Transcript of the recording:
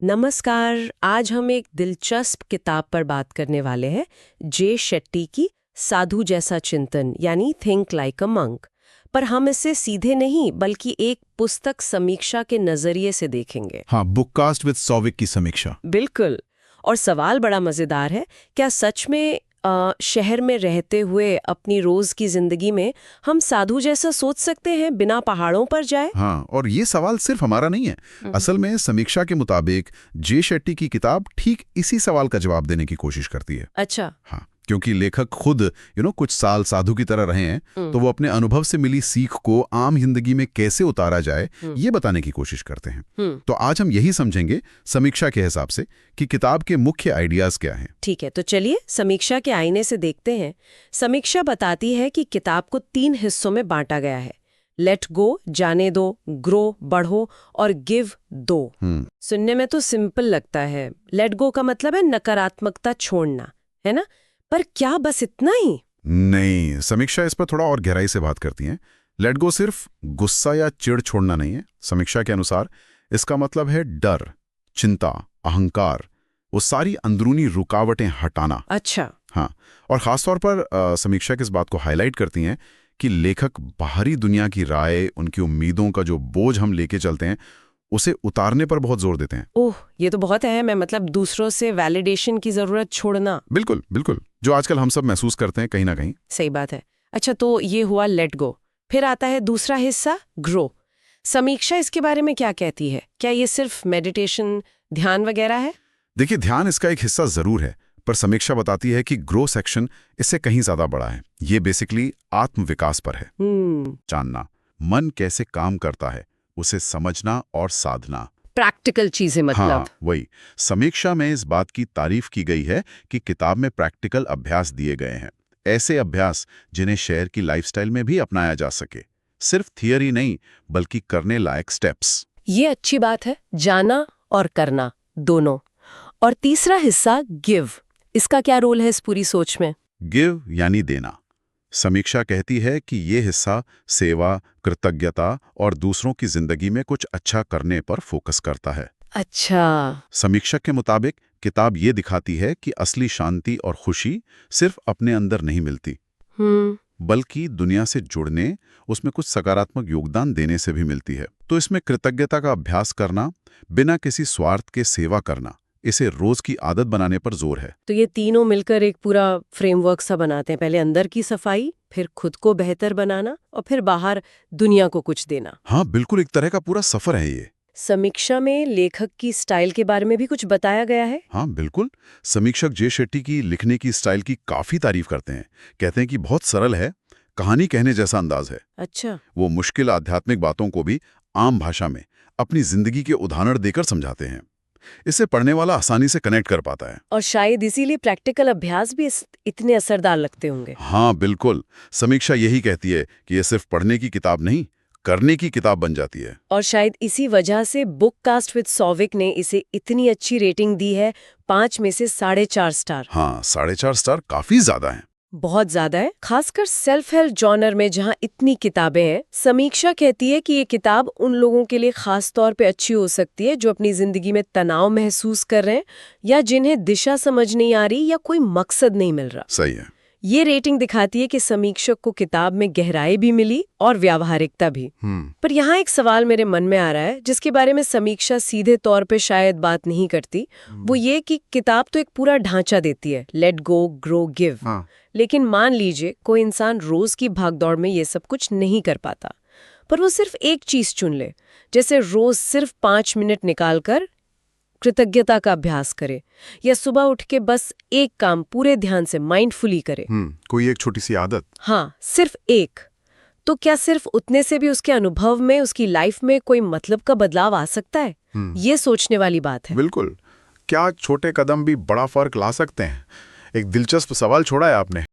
नमस्कार। आज हम एक दिलचस्प किताब पर बात करने वाले हैं, जे शेट्टी की साधु जैसा चिंतन यानी थिंक लाइक अ मंक। पर हम इसे सीधे नहीं बल्कि एक पुस्तक समीक्षा के नजरिए से देखेंगे। हाँ, बुककास्ट विद सौविक की समीक्षा। बिल्कुल। और सवाल बड़ा मजेदार है, क्या सच में शहर में रहते हुए अपनी रोज की जिंदगी में हम साधु जैसा सोच सकते हैं बिना पहाड़ों पर जाए? हाँ, और ये सवाल सिर्फ हमारा नहीं है। असल में समीक्षा के मुताबिक जे शेट्टी की किताब ठीक इसी सवाल का जवाब देने की कोशिश करती है। अच्छा। हाँ, क्योंकि लेखक खुद कुछ साल साधु की तरह रहे हैं, तो वो अपने अनुभव से मिली सीख को आम जिंदगी में कैसे उतारा जाए ये बताने की कोशिश करते हैं। तो आज हम यही समझेंगे समीक्षा के हिसाब से कि किताब के मुख्य आइडियाज क्या हैं। ठीक है, तो चलिए समीक्षा के आईने से देखते हैं। समीक्षा बताती है कि किताब को 3 हिस्सों में बांटा गया है। लेट गो, जाने दो, ग्रो, बढ़ो, और गिव, दो। सुनने में तो सिंपल लगता है। लेट गो का मतलब है नकारात्मकता छोड़ना, है ना? पर क्या बस इतना ही? नहीं, समीक्षा इस पर थोड़ा और गहराई से बात करती है। लेट गो सिर्फ गुस्सा या चिढ़ छोड़ना नहीं है। समीक्षा के अनुसार इसका मतलब है डर, चिंता, अहंकार, वो सारी अंदरूनी रुकावटें हटाना। अच्छा। हाँ, और खासतौर पर समीक्षा किस बात को हाईलाइट करती हैं कि लेखक बाहरी दुनिया की राय, उनकी उम्मीदों का जो बोझ हम लेके चलते हैं, उसे उतारने पर बहुत जोर देते हैं। ओह, ये तो बहुत अहम है। मतलब दूसरों से वैलिडेशन की जरूरत छोड़ना। बिल्कुल बिल्कुल, जो आजकल हम सब महसूस करते हैं कहीं ना कहीं। सही बात है। अच्छा, तो ये हुआ लेट गो। फिर आता है दूसरा हिस्सा, ग्रो। समीक्षा इसके बारे में क्या कहती है? क्या ये सिर्फ मेडिटेशन, ध्यान वगैरह है? देखिए, ध्यान इसका एक हिस्सा जरूर है, पर समीक्षा बताती है कि ग्रो सेक्शन इससे कहीं ज्यादा बड़ा है। ये बेसिकली आत्मविकास पर है। जानना मन कैसे काम करता है, उसे समझना और साधना। प्रैक्टिकल चीजें मतलब। हाँ, वही। समीक्षा में इस बात की तारीफ की गई है कि किताब में प्रैक्टिकल अभ्यास दिए गए हैं। ऐसे अभ्यास जिन्हें शहर की लाइफस्टाइल में भी अपनाया जा सके। सिर्फ थियरी नहीं, बल्कि करने लायक स्टेप्स। ये अच्छी बात है, जाना और करना दोनों। और तीसरा हिस्सा, गिव। इसका क्या रोल है इस पूरी सोच में? गिव यानी देना। समीक्षा कहती है कि ये हिस्सा सेवा, कृतज्ञता और दूसरों की जिंदगी में कुछ अच्छा करने पर फोकस करता है। अच्छा। समीक्षक के मुताबिक किताब ये दिखाती है कि असली शांति और खुशी सिर्फ अपने अंदर नहीं मिलती, बल्कि दुनिया से जुड़ने, उसमें कुछ सकारात्मक योगदान देने से भी मिलती है। तो इसमें कृतज्ञता का अभ्यास करना, बिना किसी स्वार्थ के सेवा करना, इसे रोज की आदत बनाने पर जोर है। तो ये तीनों मिलकर एक पूरा फ्रेमवर्क सा बनाते हैं। पहले अंदर की सफाई, फिर खुद को बेहतर बनाना, और फिर बाहर दुनिया को कुछ देना। हाँ, बिल्कुल, एक तरह का पूरा सफर है ये। समीक्षा में लेखक की स्टाइल के बारे में भी कुछ बताया गया है? हाँ बिल्कुल, समीक्षक जे शेट्टी की लिखने की स्टाइल की काफी तारीफ करते हैं। कहते हैं कि बहुत सरल है, कहानी कहने जैसा अंदाज है। अच्छा। वो मुश्किल आध्यात्मिक बातों को भी आम भाषा में अपनी जिंदगी के उदाहरण देकर समझाते हैं। इससे पढ़ने वाला आसानी से कनेक्ट कर पाता है। और शायद इसीलिए प्रैक्टिकल अभ्यास भी इतने असरदार लगते होंगे। हाँ बिल्कुल, समीक्षा यही कहती है कि ये सिर्फ पढ़ने की किताब नहीं, करने की किताब बन जाती है। और शायद इसी वजह से बुककास्ट विद सौविक ने इसे इतनी अच्छी रेटिंग दी है, 5 में से 4.5 स्टार। हाँ, 4.5 स्टार काफी ज्यादा है। बहुत ज्यादा है, खासकर सेल्फ हेल्प जॉनर में जहां इतनी किताबें हैं। समीक्षा कहती है कि ये किताब उन लोगों के लिए खास तौर पे अच्छी हो सकती है जो अपनी जिंदगी में तनाव महसूस कर रहे हैं, या जिन्हें दिशा समझ नहीं आ रही, या कोई मकसद नहीं मिल रहा। सही है। ये रेटिंग दिखाती है कि समीक्षक को किताब में गहराई भी मिली और व्यावहारिकता भी। पर यहाँ एक सवाल मेरे मन में आ रहा है, जिसके बारे में समीक्षा सीधे तौर पे शायद बात नहीं करती। वो ये कि किताब तो एक पूरा ढांचा देती है, लेट गो, ग्रो, गिव। लेकिन मान लीजिए कोई इंसान रोज की भागदौड़ में ये सब कुछ नहीं कर पाता, पर वो सिर्फ एक चीज चुन ले, जैसे रोज सिर्फ 5 मिनट निकालकर कृतज्ञता का अभ्यास करे, या सुबह उठ के बस एक काम पूरे ध्यान से माइंडफुली करे। कोई एक छोटी सी आदत। हाँ, सिर्फ एक। तो क्या सिर्फ उतने से भी उसके अनुभव में, उसकी लाइफ में कोई मतलब का बदलाव आ सकता है? ये सोचने वाली बात है। बिल्कुल। क्या छोटे कदम भी बड़ा फर्क ला सकते हैं? एक दिलचस्प सवाल छोड़ा है आपने।